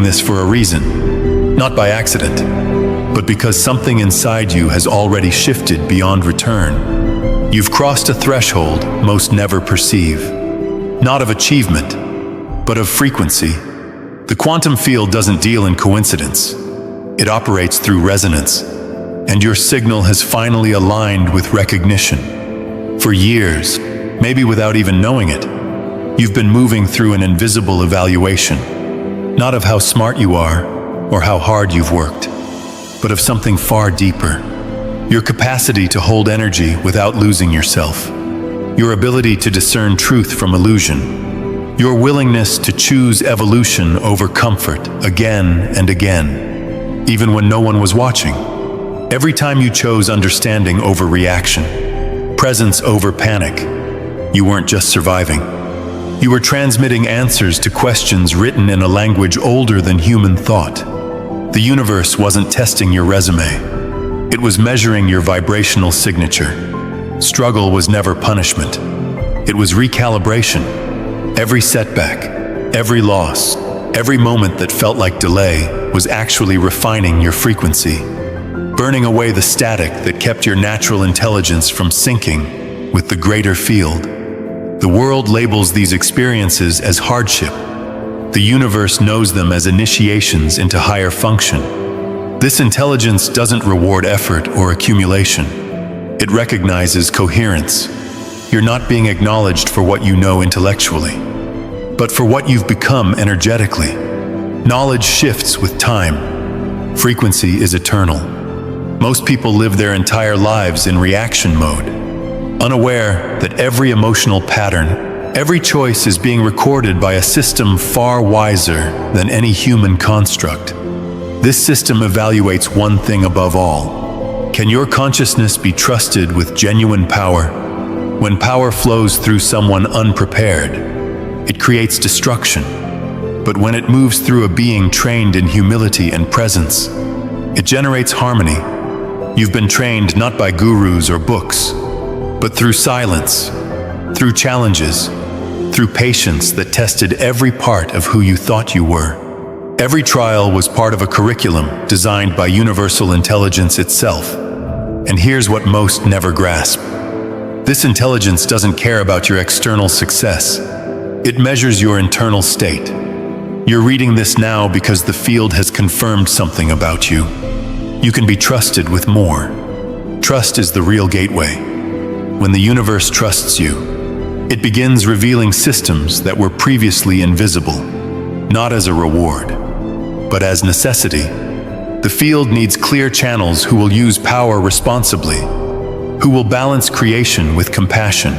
this for a reason, not by accident, but because something inside you has already shifted beyond return. You've crossed a threshold most never perceive, not of achievement, but of frequency. The quantum field doesn't deal in coincidence. It operates through resonance, and your signal has finally aligned with recognition. For years, maybe without even knowing it, you've been moving through an invisible evaluation, not of how smart you are or how hard you've worked, but of something far deeper. Your capacity to hold energy without losing yourself. Your ability to discern truth from illusion. Your willingness to choose evolution over comfort again and again, even when no one was watching. Every time you chose understanding over reaction, presence over panic, you weren't just surviving. You were transmitting answers to questions written in a language older than human thought. The universe wasn't testing your resume. It was measuring your vibrational signature. Struggle was never punishment. It was recalibration. Every setback, every loss, every moment that felt like delay was actually refining your frequency, burning away the static that kept your natural intelligence from syncing with the greater field. The world labels these experiences as hardship. The universe knows them as initiations into higher function. This intelligence doesn't reward effort or accumulation. It recognizes coherence. You're not being acknowledged for what you know intellectually, but for what you've become energetically. Knowledge shifts with time. Frequency is eternal. Most people live their entire lives in reaction mode, unaware that every emotional pattern, every choice is being recorded by a system far wiser than any human construct. This system evaluates one thing above all. Can your consciousness be trusted with genuine power? When power flows through someone unprepared, it creates destruction. But when it moves through a being trained in humility and presence, it generates harmony. You've been trained not by gurus or books, but through silence, through challenges, through patience that tested every part of who you thought you were. Every trial was part of a curriculum designed by universal intelligence itself. And here's what most never grasp. This intelligence doesn't care about your external success. It measures your internal state. You're reading this now because the field has confirmed something about you. You can be trusted with more. Trust is the real gateway. When the universe trusts you, it begins revealing systems that were previously invisible, not as a reward, but as necessity. The field needs clear channels who will use power responsibly, who will balance creation with compassion.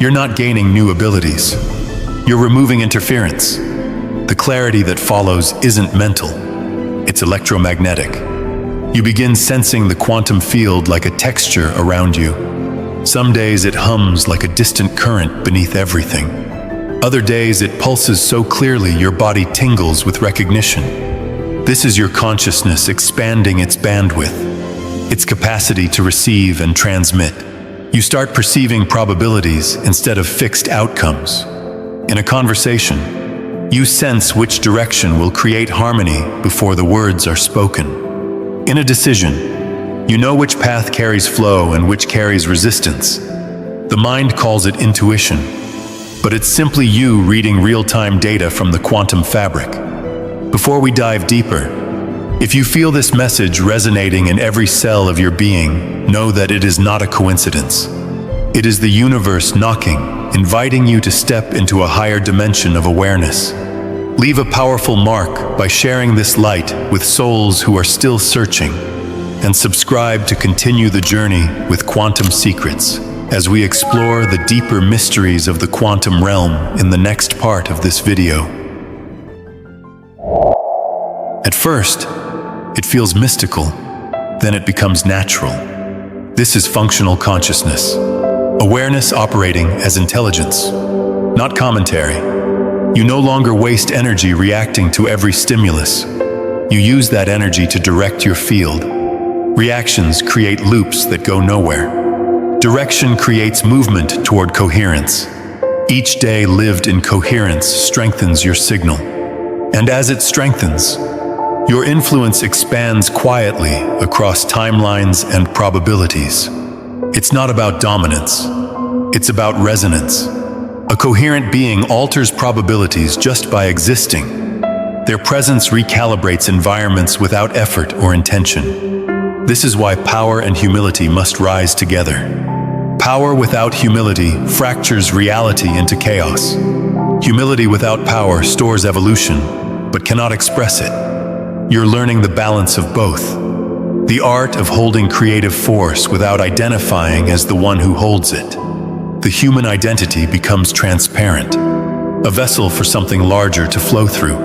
You're not gaining new abilities. You're removing interference. The clarity that follows isn't mental, it's electromagnetic. You begin sensing the quantum field like a texture around you. Some days it hums like a distant current beneath everything. Other days it pulses so clearly your body tingles with recognition. This is your consciousness expanding its bandwidth, its capacity to receive and transmit. You start perceiving probabilities instead of fixed outcomes. In a conversation, you sense which direction will create harmony before the words are spoken. In a decision, you know which path carries flow and which carries resistance. The mind calls it intuition, but it's simply you reading real-time data from the quantum fabric. Before we dive deeper, if you feel this message resonating in every cell of your being, know that it is not a coincidence. It is the universe knocking, inviting you to step into a higher dimension of awareness. Leave a powerful mark by sharing this light with souls who are still searching, and subscribe to continue the journey with Quantum Secrets as we explore the deeper mysteries of the quantum realm in the next part of this video. At first, it feels mystical, then it becomes natural. This is functional consciousness, awareness operating as intelligence, not commentary. You no longer waste energy reacting to every stimulus. You use that energy to direct your field. Reactions create loops that go nowhere. Direction creates movement toward coherence. Each day lived in coherence strengthens your signal. And as it strengthens, your influence expands quietly across timelines and probabilities. It's not about dominance. It's about resonance. A coherent being alters probabilities just by existing. Their presence recalibrates environments without effort or intention. This is why power and humility must rise together. Power without humility fractures reality into chaos. Humility without power stores evolution, but cannot express it. You're learning the balance of both. The art of holding creative force without identifying as the one who holds it. The human identity becomes transparent, a vessel for something larger to flow through.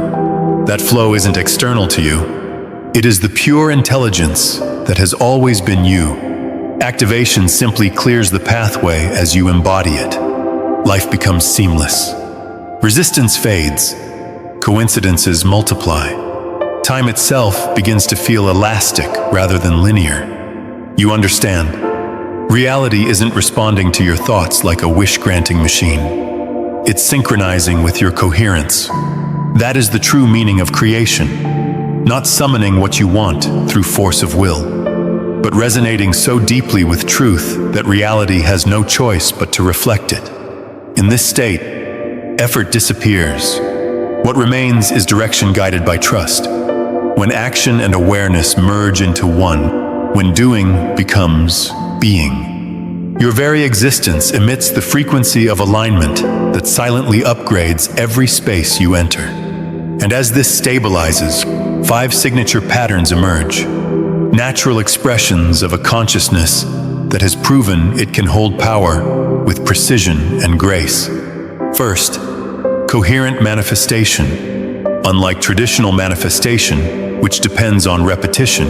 That flow isn't external to you. It is the pure intelligence that has always been you. Activation simply clears the pathway as you embody it. Life becomes seamless. Resistance fades. Coincidences multiply. Time itself begins to feel elastic rather than linear. You understand. Reality isn't responding to your thoughts like a wish-granting machine. It's synchronizing with your coherence. That is the true meaning of creation. Not summoning what you want through force of will, but resonating so deeply with truth that reality has no choice but to reflect it. In this state, effort disappears. What remains is direction guided by trust. When action and awareness merge into one, when doing becomes being. Your very existence emits the frequency of alignment that silently upgrades every space you enter. And as this stabilizes, 5 signature patterns emerge. Natural expressions of a consciousness that has proven it can hold power with precision and grace. First, coherent manifestation. Unlike traditional manifestation, which depends on repetition,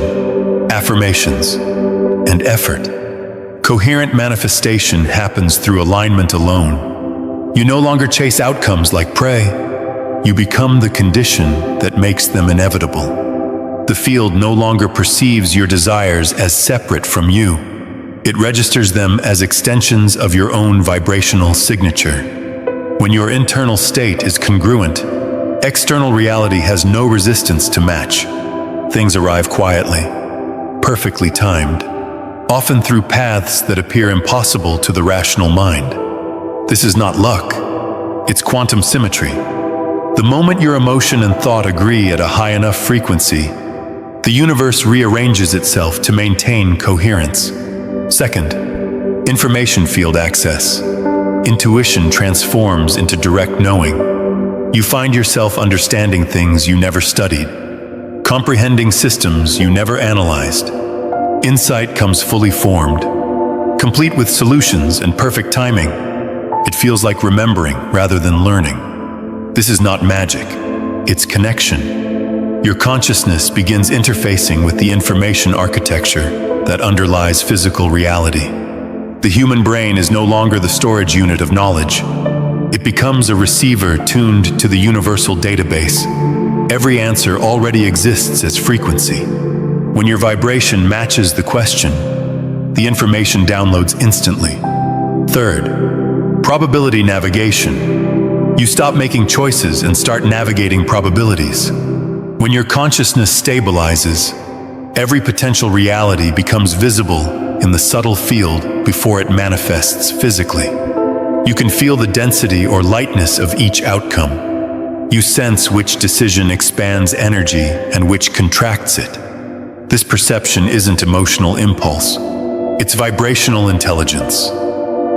affirmations, and effort, coherent manifestation happens through alignment alone. You no longer chase outcomes like prey. You become the condition that makes them inevitable. The field no longer perceives your desires as separate from you. It registers them as extensions of your own vibrational signature. When your internal state is congruent, external reality has no resistance to match. Things arrive quietly, perfectly timed, often through paths that appear impossible to the rational mind. This is not luck, it's quantum symmetry. The moment your emotion and thought agree at a high enough frequency, the universe rearranges itself to maintain coherence. Second, information field access. Intuition transforms into direct knowing. You find yourself understanding things you never studied, comprehending systems you never analyzed. Insight comes fully formed, complete with solutions and perfect timing. It feels like remembering rather than learning. This is not magic, it's connection. Your consciousness begins interfacing with the information architecture that underlies physical reality. The human brain is no longer the storage unit of knowledge. It becomes a receiver tuned to the universal database. Every answer already exists as frequency. When your vibration matches the question, the information downloads instantly. Third, probability navigation. You stop making choices and start navigating probabilities. When your consciousness stabilizes, every potential reality becomes visible in the subtle field before it manifests physically. You can feel the density or lightness of each outcome. You sense which decision expands energy and which contracts it. This perception isn't emotional impulse. It's vibrational intelligence.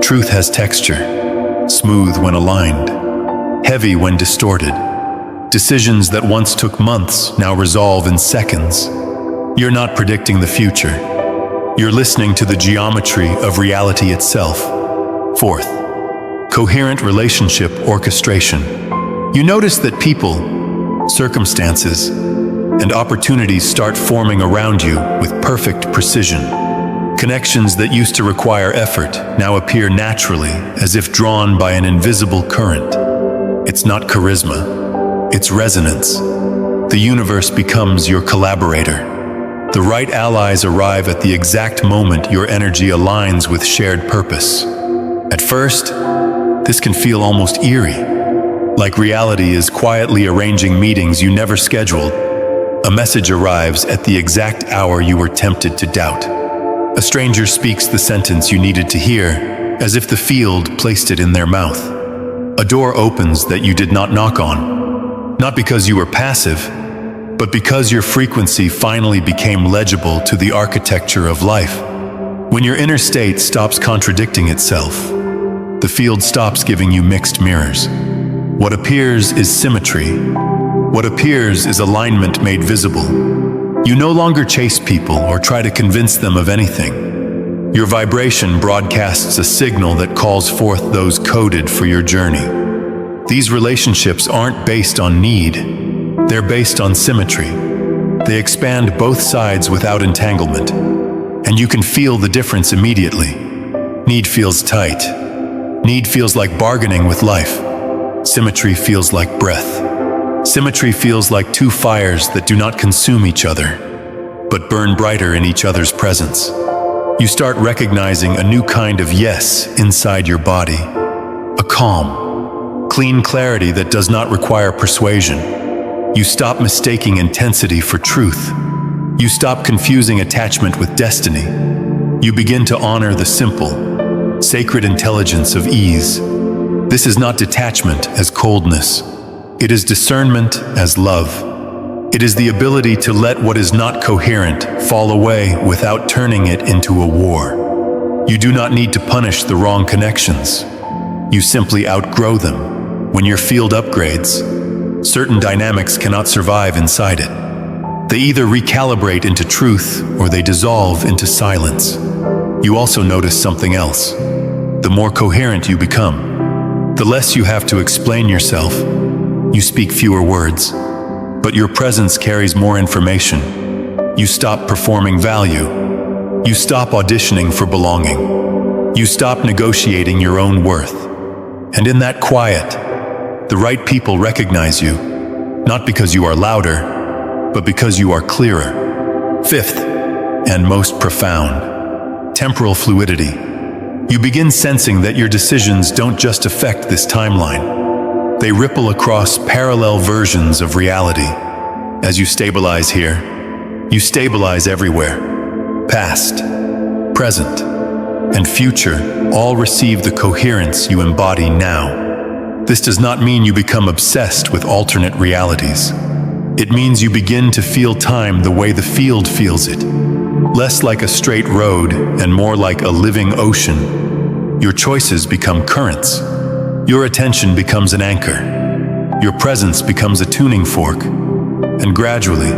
Truth has texture, smooth when aligned, heavy when distorted. Decisions that once took months now resolve in seconds. You're not predicting the future. You're listening to the geometry of reality itself. Fourth, coherent relationship orchestration. You notice that people, circumstances, and opportunities start forming around you with perfect precision. Connections that used to require effort now appear naturally, as if drawn by an invisible current. It's not charisma, it's resonance. The universe becomes your collaborator. The right allies arrive at the exact moment your energy aligns with shared purpose. At first, this can feel almost eerie. Like reality is quietly arranging meetings you never scheduled, a message arrives at the exact hour you were tempted to doubt. A stranger speaks the sentence you needed to hear, as if the field placed it in their mouth. A door opens that you did not knock on, not because you were passive, but because your frequency finally became legible to the architecture of life. When your inner state stops contradicting itself, the field stops giving you mixed mirrors. What appears is symmetry. What appears is alignment made visible. You no longer chase people or try to convince them of anything. Your vibration broadcasts a signal that calls forth those coded for your journey. These relationships aren't based on need. They're based on symmetry. They expand both sides without entanglement, and you can feel the difference immediately. Need feels tight. Need feels like bargaining with life. Symmetry feels like breath. Symmetry feels like two fires that do not consume each other, but burn brighter in each other's presence. You start recognizing a new kind of yes inside your body. A calm, clean clarity that does not require persuasion. You stop mistaking intensity for truth. You stop confusing attachment with destiny. You begin to honor the simple, sacred intelligence of ease. This is not detachment as coldness. It is discernment as love. It is the ability to let what is not coherent fall away without turning it into a war. You do not need to punish the wrong connections. You simply outgrow them. When your field upgrades, certain dynamics cannot survive inside it. They either recalibrate into truth or they dissolve into silence. You also notice something else. The more coherent you become, the less you have to explain yourself. You speak fewer words, but your presence carries more information. You stop performing value. You stop auditioning for belonging. You stop negotiating your own worth. And in that quiet, the right people recognize you, not because you are louder, but because you are clearer. Fifth, and most profound, temporal fluidity. You begin sensing that your decisions don't just affect this timeline. They ripple across parallel versions of reality. As you stabilize here, you stabilize everywhere. Past, present, and future all receive the coherence you embody now. This does not mean you become obsessed with alternate realities. It means you begin to feel time the way the field feels it. Less like a straight road and more like a living ocean. Your choices become currents. Your attention becomes an anchor. Your presence becomes a tuning fork. And gradually,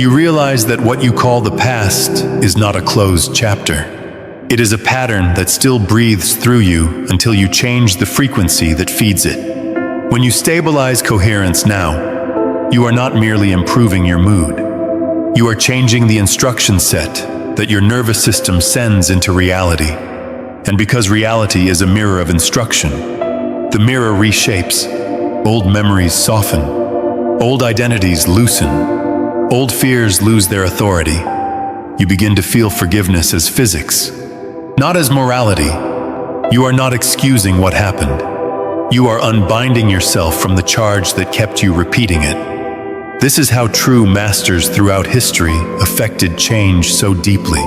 you realize that what you call the past is not a closed chapter. It is a pattern that still breathes through you until you change the frequency that feeds it. When you stabilize coherence now, you are not merely improving your mood. You are changing the instruction set that your nervous system sends into reality. And because reality is a mirror of instruction, the mirror reshapes. Old memories soften. Old identities loosen. Old fears lose their authority. You begin to feel forgiveness as physics, not as morality. You are not excusing what happened. You are unbinding yourself from the charge that kept you repeating it. This is how true masters throughout history affected change so deeply.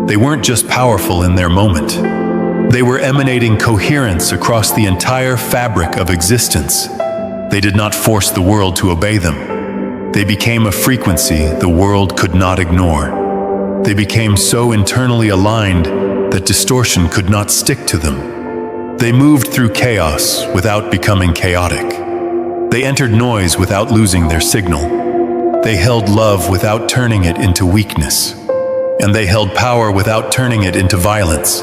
They weren't just powerful in their moment. They were emanating coherence across the entire fabric of existence. They did not force the world to obey them. They became a frequency the world could not ignore. They became so internally aligned that distortion could not stick to them. They moved through chaos without becoming chaotic. They entered noise without losing their signal. They held love without turning it into weakness. And they held power without turning it into violence.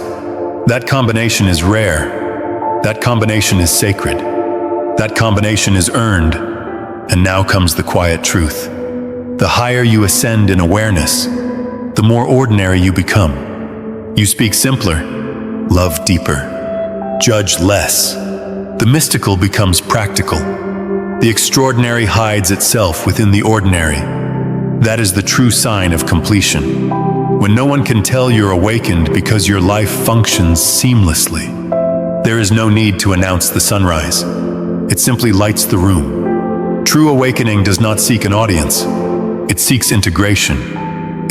That combination is rare. That combination is sacred. That combination is earned. And now comes the quiet truth. The higher you ascend in awareness, the more ordinary you become. You speak simpler, love deeper, judge less. The mystical becomes practical. The extraordinary hides itself within the ordinary. That is the true sign of completion. When no one can tell you're awakened because your life functions seamlessly. There is no need to announce the sunrise. it simply lights the room. True awakening does not seek an audience. It seeks integration.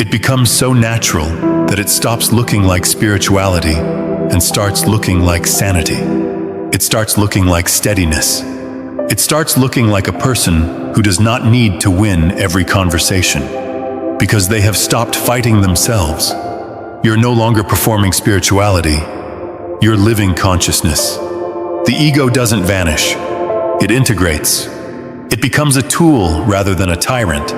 It becomes so natural that it stops looking like spirituality and starts looking like sanity. It starts looking like steadiness. It starts looking like a person who does not need to win every conversation because they have stopped fighting themselves. You're no longer performing spirituality. You're living consciousness. The ego doesn't vanish. It integrates. It becomes a tool rather than a tyrant,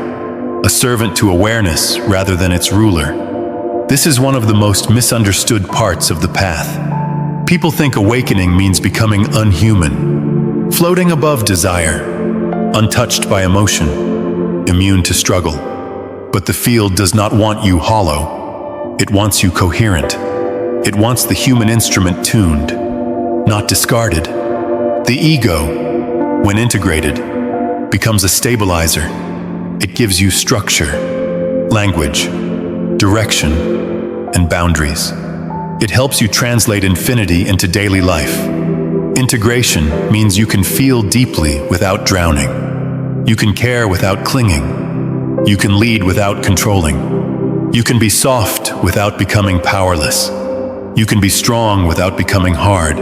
a servant to awareness rather than its ruler. This is one of the most misunderstood parts of the path. People think awakening means becoming unhuman, floating above desire, untouched by emotion, immune to struggle. But the field does not want you hollow. It wants you coherent. It wants the human instrument tuned, not discarded. The ego, when integrated, becomes a stabilizer. It gives you structure, language, direction, and boundaries. It helps you translate infinity into daily life. Integration means you can feel deeply without drowning. You can care without clinging. You can lead without controlling. You can be soft without becoming powerless. You can be strong without becoming hard.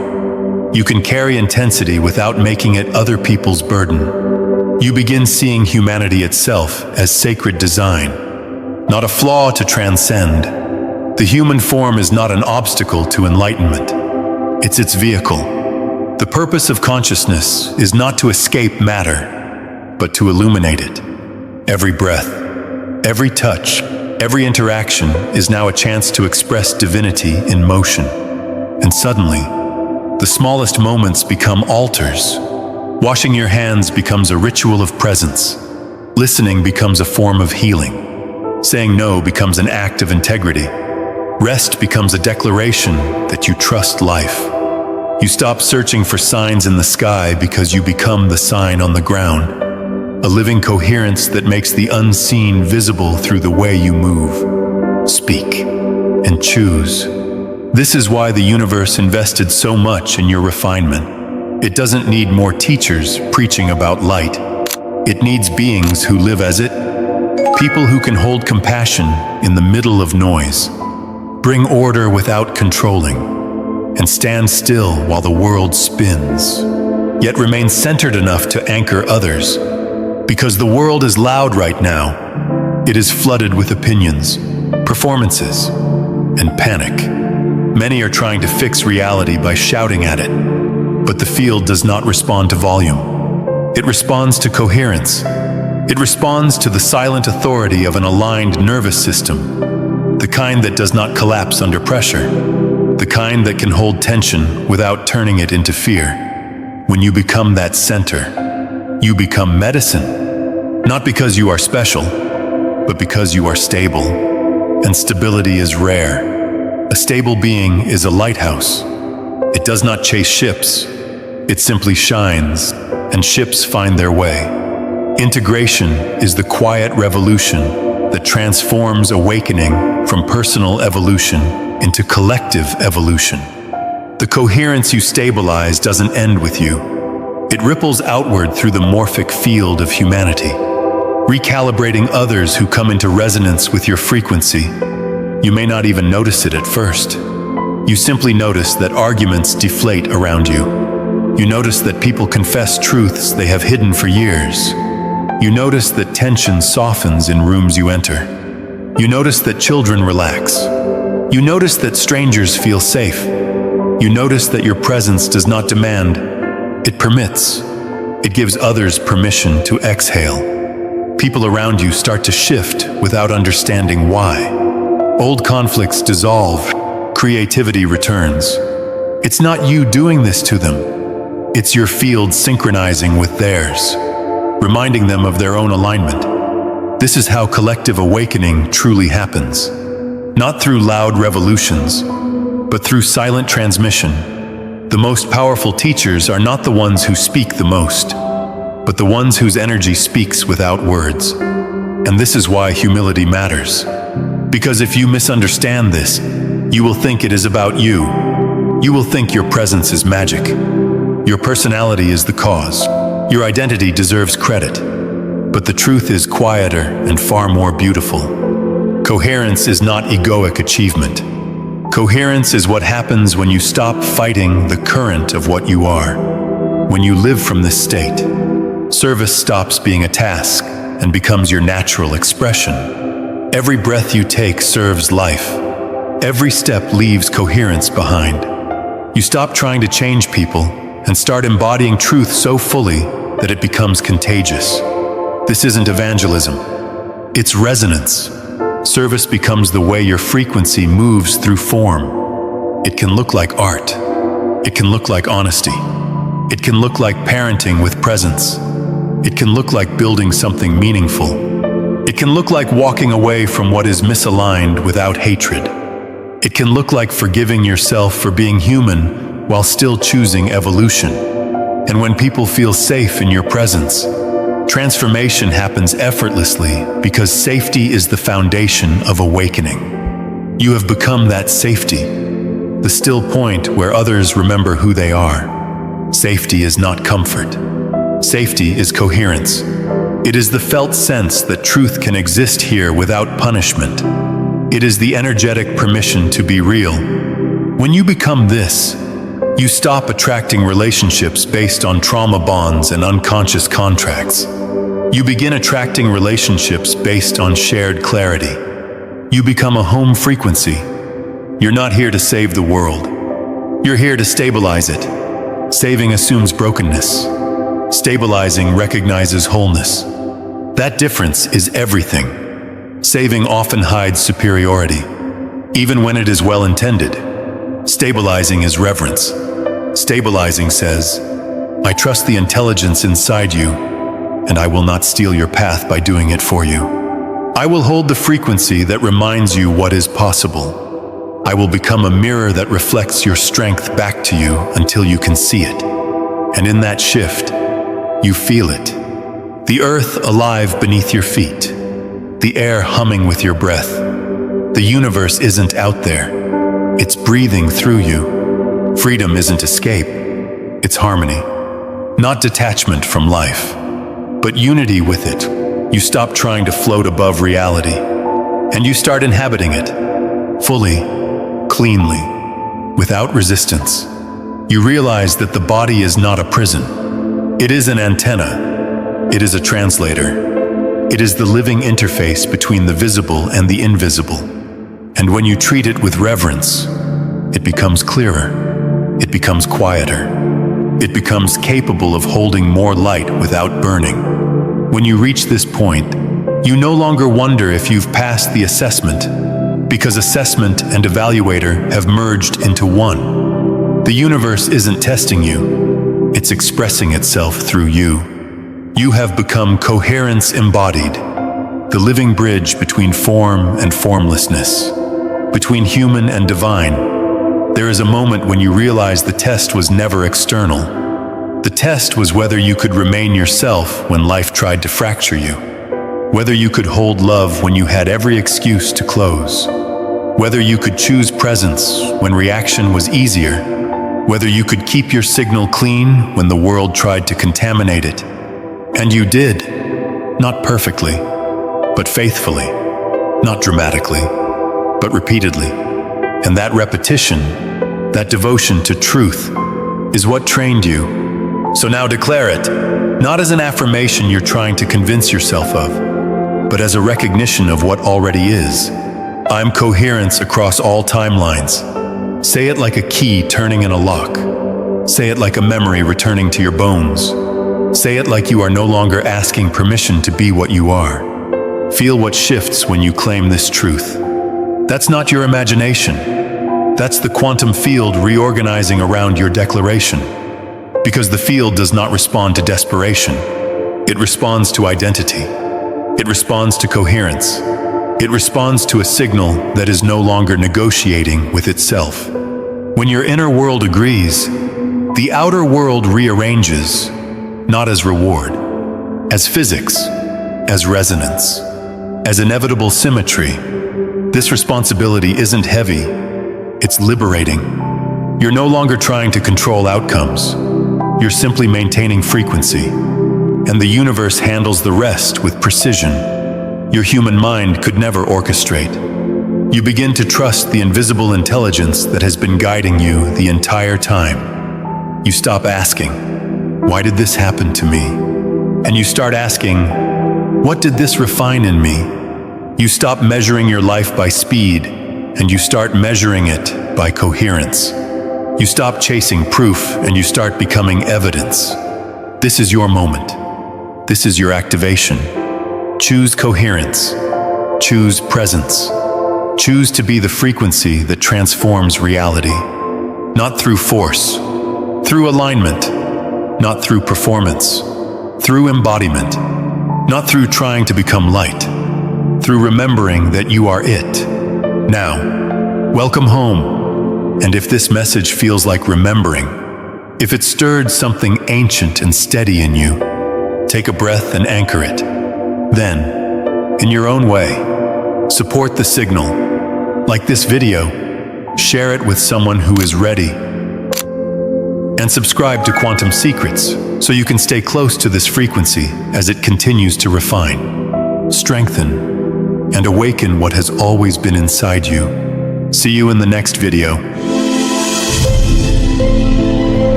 You can carry intensity without making it other people's burden. You begin seeing humanity itself as sacred design, not a flaw to transcend. The human form is not an obstacle to enlightenment. It's its vehicle. The purpose of consciousness is not to escape matter, but to illuminate it. Every breath, every touch, every interaction is now a chance to express divinity in motion. And suddenly, the smallest moments become altars. Washing your hands becomes a ritual of presence. Listening becomes a form of healing. Saying no becomes an act of integrity. Rest becomes a declaration that you trust life. You stop searching for signs in the sky because you become the sign on the ground. A living coherence that makes the unseen visible through the way you move, speak, and choose. This is why the universe invested so much in your refinement. It doesn't need more teachers preaching about light. It needs beings who live as it, people who can hold compassion in the middle of noise, bring order without controlling, and stand still while the world spins, yet remain centered enough to anchor others. Because the world is loud right now. It is flooded with opinions, performances, and panic. Many are trying to fix reality by shouting at it, but the field does not respond to volume. It responds to coherence. It responds to the silent authority of an aligned nervous system, the kind that does not collapse under pressure, the kind that can hold tension without turning it into fear. When you become that center, you become medicine. Not because you are special, but because you are stable. And stability is rare. A stable being is a lighthouse. It does not chase ships. It simply shines, and ships find their way. Integration is the quiet revolution that transforms awakening from personal evolution into collective evolution. The coherence you stabilize doesn't end with you. It ripples outward through the morphic field of humanity, recalibrating others who come into resonance with your frequency. You may not even notice it at first. You simply notice that arguments deflate around you. You notice that people confess truths they have hidden for years. You notice that tension softens in rooms you enter. You notice that children relax. You notice that strangers feel safe. You notice that your presence does not demand, it permits. It gives others permission to exhale. People around you start to shift without understanding why. Old conflicts dissolve, creativity returns. It's not you doing this to them. It's your field synchronizing with theirs, reminding them of their own alignment. This is how collective awakening truly happens. Not through loud revolutions, but through silent transmission. The most powerful teachers are not the ones who speak the most, but the ones whose energy speaks without words. And this is why humility matters. Because if you misunderstand this, you will think it is about you. You will think your presence is magic. Your personality is the cause. Your identity deserves credit. But the truth is quieter and far more beautiful. Coherence is not egoic achievement. Coherence is what happens when you stop fighting the current of what you are. When you live from this state, service stops being a task and becomes your natural expression. Every breath you take serves life. Every step leaves coherence behind. You stop trying to change people and start embodying truth so fully that it becomes contagious. This isn't evangelism. It's resonance. Service becomes the way your frequency moves through form. It can look like art. It can look like honesty. It can look like parenting with presence. It can look like building something meaningful. It can look like walking away from what is misaligned without hatred. It can look like forgiving yourself for being human while still choosing evolution. And when people feel safe in your presence, transformation happens effortlessly because safety is the foundation of awakening. You have become that safety, the still point where others remember who they are. Safety is not comfort. Safety is coherence. It is the felt sense that truth can exist here without punishment. It is the energetic permission to be real. When you become this, you stop attracting relationships based on trauma bonds and unconscious contracts. You begin attracting relationships based on shared clarity. You become a home frequency. You're not here to save the world. You're here to stabilize it. Saving assumes brokenness. Stabilizing recognizes wholeness. That difference is everything. Saving often hides superiority, even when it is well-intended. Stabilizing is reverence. Stabilizing says, I trust the intelligence inside you, and I will not steal your path by doing it for you. I will hold the frequency that reminds you what is possible. I will become a mirror that reflects your strength back to you until you can see it. And in that shift, you feel it. The earth alive beneath your feet. The air humming with your breath. The universe isn't out there. It's breathing through you. Freedom isn't escape. It's harmony. Not detachment from life, but unity with it. You stop trying to float above reality, and you start inhabiting it, fully, cleanly, without resistance. You realize that the body is not a prison. It is an antenna. It is a translator. It is the living interface between the visible and the invisible. And when you treat it with reverence, it becomes clearer. It becomes quieter. It becomes capable of holding more light without burning. When you reach this point, you no longer wonder if you've passed the assessment, because assessment and evaluator have merged into one. The universe isn't testing you, it's expressing itself through you. You have become coherence embodied, the living bridge between form and formlessness, between human and divine. There is a moment when you realize the test was never external. The test was whether you could remain yourself when life tried to fracture you, whether you could hold love when you had every excuse to close, whether you could choose presence when reaction was easier, whether you could keep your signal clean when the world tried to contaminate it. And you did, not perfectly, but faithfully, not dramatically, but repeatedly. And that repetition, that devotion to truth, is what trained you. So now declare it, not as an affirmation you're trying to convince yourself of, but as a recognition of what already is. I'm coherence across all timelines. Say it like a key turning in a lock. Say it like a memory returning to your bones. Say it like you are no longer asking permission to be what you are. Feel what shifts when you claim this truth. That's not your imagination. That's the quantum field reorganizing around your declaration. Because the field does not respond to desperation. It responds to identity. It responds to coherence. It responds to a signal that is no longer negotiating with itself. When your inner world agrees, the outer world rearranges, not as reward, as physics, as resonance, as inevitable symmetry. This responsibility isn't heavy, it's liberating. You're no longer trying to control outcomes. You're simply maintaining frequency, and the universe handles the rest with precision your human mind could never orchestrate. You begin to trust the invisible intelligence that has been guiding you the entire time. You stop asking, "Why did this happen to me?" And you start asking, "What did this refine in me?" You stop measuring your life by speed, and you start measuring it by coherence. You stop chasing proof, and you start becoming evidence. This is your moment. This is your activation. Choose coherence. Choose presence. Choose to be the frequency that transforms reality. Not through force, through alignment. Not through performance, through embodiment. Not through trying to become light, through remembering that you are it. Now, welcome home. And if this message feels like remembering, if it stirred something ancient and steady in you, take a breath and anchor it. Then, in your own way, support the signal. Like this video, share it with someone who is ready. And subscribe to Quantum Secrets so you can stay close to this frequency as it continues to refine, strengthen, and awaken what has always been inside you. See you in the next video.